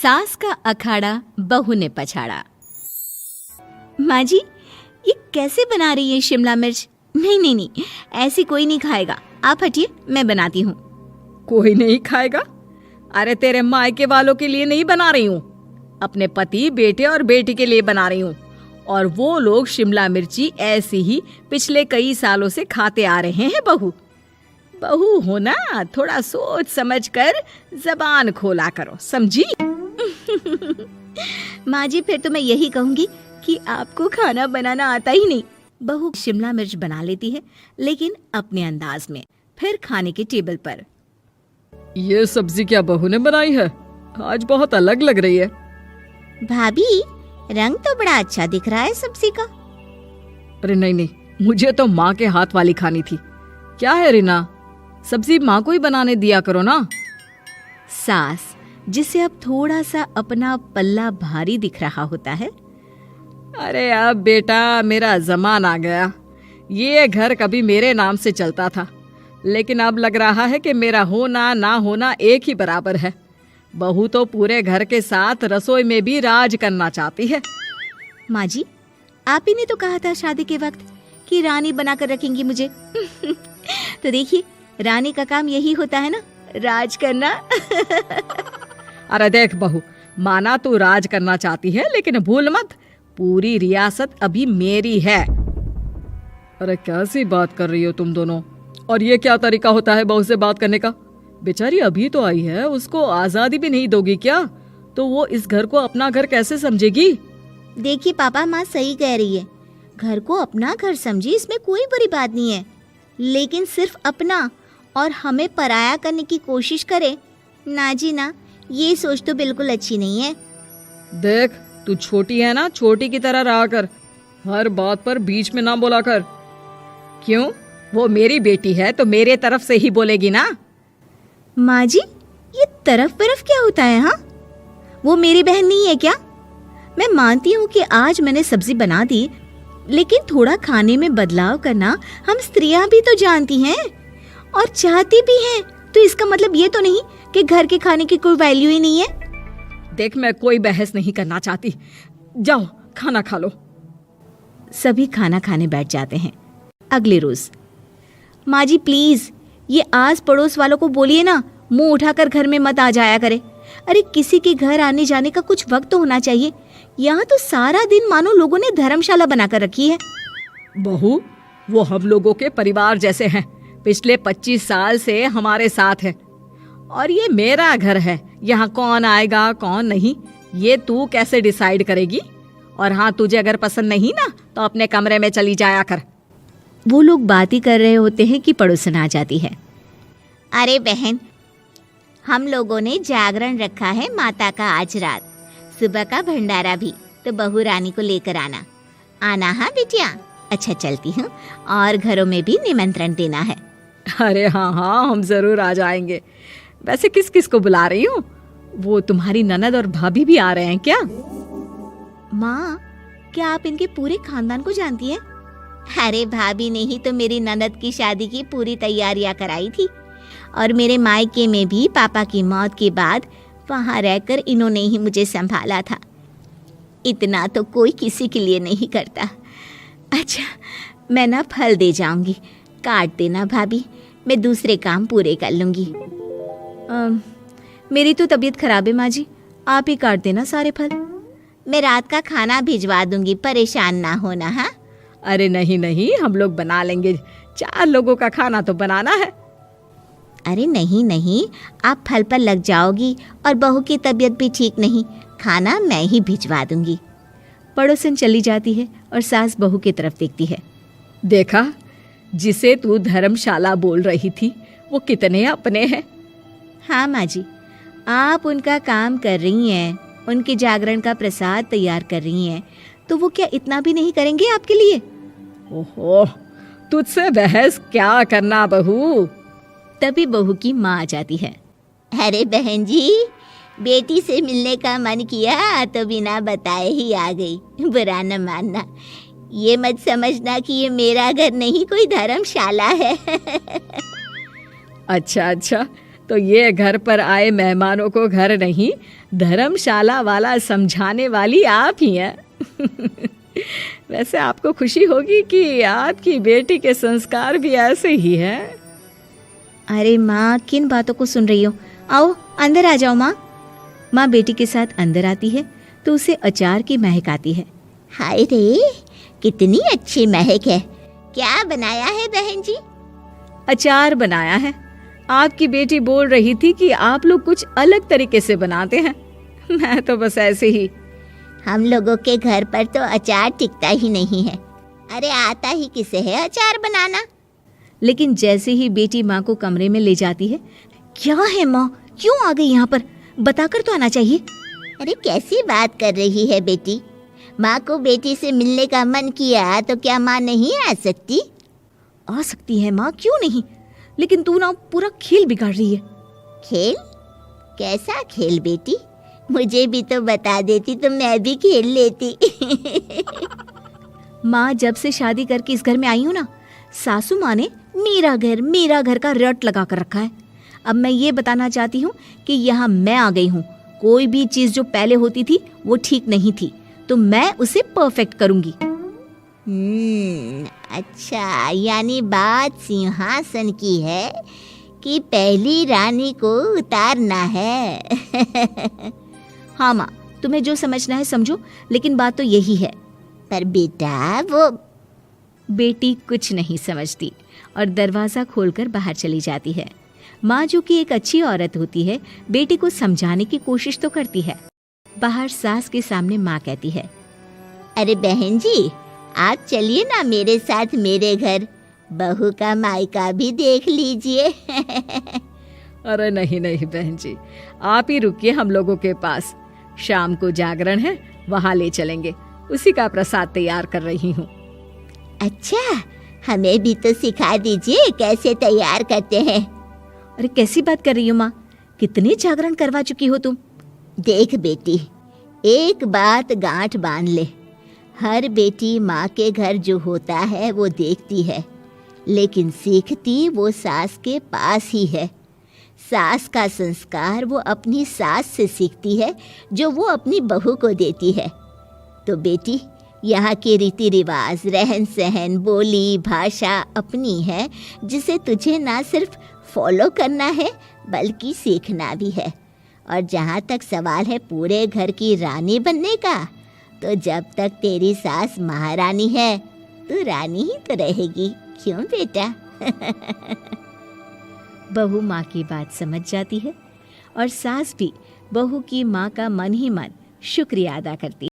सास का अखाड़ा बहू ने पछाड़ा। माँ जी, ये कैसे बना रही है शिमला मिर्च? नहीं नहीं नहीं, ऐसी कोई नहीं खाएगा, आप हटिए, मैं बनाती हूँ। कोई नहीं खाएगा? अरे तेरे मायके वालों के लिए नहीं बना रही हूँ, अपने पति, बेटे और बेटी के लिए बना रही हूँ। और वो लोग शिमला मिर्ची ऐसे ही पिछले कई सालों से खाते आ रहे हैं। बहू बहू हो ना, थोड़ा सोच समझ कर जबान खोला करो, समझी? माँ जी, फिर तो मैं यही कहूँगी कि आपको खाना बनाना आता ही नहीं। बहू शिमला मिर्च बना लेती है, लेकिन अपने अंदाज में। फिर खाने के टेबल पर, ये सब्जी क्या बहू ने बनाई है? आज बहुत अलग लग रही है। भाभी, रंग तो बड़ा अच्छा दिख रहा है सब्जी का। अरे नहीं नहीं, मुझे तो माँ के हाथ वाली खानी थी। क्या है रीना, सब्जी माँ को ही बनाने दिया करो ना। सास, जिसे अब थोड़ा सा अपना पल्ला भारी दिख रहा होता है। अरे अब बेटा मेरा जमाना आ गया। ये घर कभी मेरे नाम से चलता था, लेकिन अब लग रहा है कि मेरा होना ना होना एक ही बराबर है। बहू तो पूरे घर के साथ रसोई में भी राज करना चाहती है। माँ जी, आप ही ने तो कहा था शादी के वक्त कि रानी बनाकर रखेंगी मुझे। तो देखिए, रानी का काम यही होता है ना, राज करना। अरे देख बहू, माना तू राज करना चाहती है, लेकिन भूल मत, पूरी रियासत अभी मेरी है। अरे कैसी बात कर रही हो तुम दोनों? और ये क्या तरीका होता है बहू से बात करने का? बेचारी अभी तो आई है, उसको आजादी भी नहीं दोगी क्या? तो वो इस घर को अपना घर कैसे समझेगी? देखिए पापा, माँ सही कह रही है। घर को अपना घर समझी, इसमें कोई बुरी बात नहीं है, लेकिन सिर्फ अपना और हमें पराया करने की कोशिश करे ना जी ना, ये सोच तो बिल्कुल अच्छी नहीं है। देख, तू छोटी है ना, छोटी की तरह रहा कर, हर बात पर बीच में ना बोला कर। क्यों? वो मेरी बेटी है तो मेरे तरफ से ही बोलेगी ना। माँ जी, ये तरफ परफ क्या होता है? हाँ, वो मेरी बहन नहीं है क्या? मैं मानती हूँ कि आज मैंने सब्जी बना दी, लेकिन थोड़ा खाने में बदलाव करना हम स्त्रियां भी तो जानती हैं और चाहती भी हैं। तो इसका मतलब ये तो नहीं कि घर के खाने की कोई वैल्यू ही नहीं है। देख, मैं कोई बहस नहीं करना चाहती, जाओ खाना खा लो। सभी खाना खाने बैठ जाते हैं। अगले रोज, माँ जी प्लीज, ये आस पड़ोस वालों को बोलिए ना, मुंह उठाकर घर में मत आ जाया करे। अरे किसी के घर आने जाने का कुछ वक्त तो होना चाहिए। यहाँ तो सारा दिन मानो लोगों ने धर्मशाला बनाकर रखी है। बहू, वो हम लोगों के परिवार जैसे हैं, पिछले 25 साल से हमारे साथ है, और ये मेरा घर है। यहाँ कौन आएगा कौन नहीं, ये तू कैसे डिसाइड करेगी? और हाँ, तुझे अगर पसंद नहीं ना, तो अपने कमरे में चली जाया कर। वो लोग बात ही कर रहे होते हैं कि पड़ोसन आ जाती है। अरे बहन, हम लोगों ने जागरण रखा है माता का आज रात, सुबह का भंडारा भी, तो बहू रानी को लेकर आना। आना हाँ बिटिया? अच्छा चलती हूँ, और घरों में भी निमंत्रण देना है। अरे हाँ हाँ, हम जरूर आ जाएंगे। वैसे किस किस को बुला रही हूँ? वो तुम्हारी ननद और भाभी भी आ रहे हैं क्या? माँ, क्या आप इनके पूरे खानदान को जानती हैं? अरे भाभी ने ही तो मेरी ननद की शादी की पूरी तैयारियां कराई थी, और मेरे मायके में भी पापा की मौत के बाद वहाँ रहकर इन्होंने ही मुझे संभाला था। इतना तो कोई किसी के लिए नहीं करता। अच्छा, मैं ना फल दे जाऊंगी, काट देना भाभी, मैं दूसरे काम पूरे कर लूंगी। मेरी तो तबीयत खराब है माँ जी, आप ही काट देना सारे फल। मैं रात का खाना भिजवा दूंगी, परेशान ना होना। हाँ? अरे नहीं नहीं, हम लोग बना लेंगे, 4 लोगों का खाना तो बनाना है। अरे नहीं नहीं, आप फल पर लग जाओगी, और बहू की तबीयत भी ठीक नहीं, खाना मैं ही भिजवा दूंगी। पड़ोसन चली जाती है और सास बहू की तरफ देखती है। देखा, जिसे तू धर्मशाला बोल रही थी, वो कितने अपने हैं। हाँ माँ जी, आप उनका काम कर रही हैं, उनके जागरण का प्रसाद तैयार कर रही हैं, तो वो क्या इतना भी नहीं करेंगे आपके लिए? ओहो, तुझसे बहस क्या करना बहू। तभी बहू की माँ आ जाती है। अरे बहन जी, बेटी से मिलने का मन किया तो बिना बताए ही आ गई, बुरा न मानना। ये मत समझना कि ये मेरा घर नहीं, कोई धर्मशाला है। अच्छा अच्छा, तो ये घर पर आए मेहमानों को घर नहीं धर्मशाला वाला समझाने वाली आप ही हैं। वैसे आपको खुशी होगी कि आपकी बेटी के संस्कार भी ऐसे ही हैं। अरे माँ, किन बातों को सुन रही हो? आओ अंदर आ जाओ माँ। माँ बेटी के साथ अंदर आती है तो उसे अचार की महक आती है। हाय रे, कितनी अच्छी महक है। क्या बनाया है बहन जी? अचार बनाया है। आपकी बेटी बोल रही थी कि आप लोग कुछ अलग तरीके से बनाते हैं। मैं तो बस ऐसे ही। हम लोगों के घर पर तो अचार टिकता ही नहीं है। अरे आता ही किसे है अचार बनाना? लेकिन जैसे ही बेटी माँ को कमरे में ले जाती है, क्या है माँ, क्यों आ गई यहाँ पर? बताकर तो आना चाहिए। अरे कैसी बात कर रही है बेटी? माँ को बेटी से मिलने का मन किया तो क्या माँ नहीं आ सकती? आ सकती है माँ, क्यों नहीं, लेकिन तू ना पूरा खेल बिगाड़ रही है। खेल? कैसा खेल बेटी? मुझे भी तो बता देती तो मैं भी खेल लेती। माँ, जब से शादी करके इस घर में आई हूँ ना, सासू माँ ने मेरा घर का रट लगा कर रखा है। अब मैं ये बताना चाहती हूँ कि यहाँ मैं आ गई हूँ। कोई भी चीज़ जो पहले होती थी वो ठीक नहीं थी, तो मैं उसे परफेक्ट करूँगी। अच्छा, यानी बात सिंहासन की है कि पहली रानी को उतारना है। हाँ माँ, तुम्हें जो समझना है समझो, लेकिन बात तो यही है। पर बेटा वो बेटी कुछ नहीं समझती और दरवाज़ा खोलकर बाहर चली जाती है। माँ, जो कि एक अच्छी औरत होती है, बेटी को समझाने की कोशिश तो करती है। बाहर सास के सामने माँ कहती है, अरे बहन जी, आप चलिए ना मेरे साथ मेरे घर, बहू का मायका भी देख लीजिए। अरे नहीं नहीं बहन जी, आप ही रुकिए हम लोगों के पास। शाम को जागरण है, वहाँ ले चलेंगे। उसी का प्रसाद तैयार कर रही हूँ। अच्छा, हमें भी तो सिखा दीजिए कैसे तैयार करते हैं। अरे कैसी बात कर रही हो माँ, कितने जागरण करवा चुकी हो तुम? देख बेटी, एक बात गांठ बांध ले, हर बेटी माँ के घर जो होता है वो देखती है, लेकिन सीखती वो सास के पास ही है। सास का संस्कार वो अपनी सास से सीखती है, जो वो अपनी बहू को देती है। तो बेटी, यहाँ के रीति रिवाज, रहन सहन, बोली भाषा अपनी है, जिसे तुझे ना सिर्फ फॉलो करना है बल्कि सीखना भी है। और जहाँ तक सवाल है पूरे घर की रानी बनने का, तो जब तक तेरी सास महारानी है, तू रानी ही तो रहेगी। क्यों बेटा? बहू माँ की बात समझ जाती है और सास भी बहू की माँ का मन ही मन शुक्रिया अदा करती है।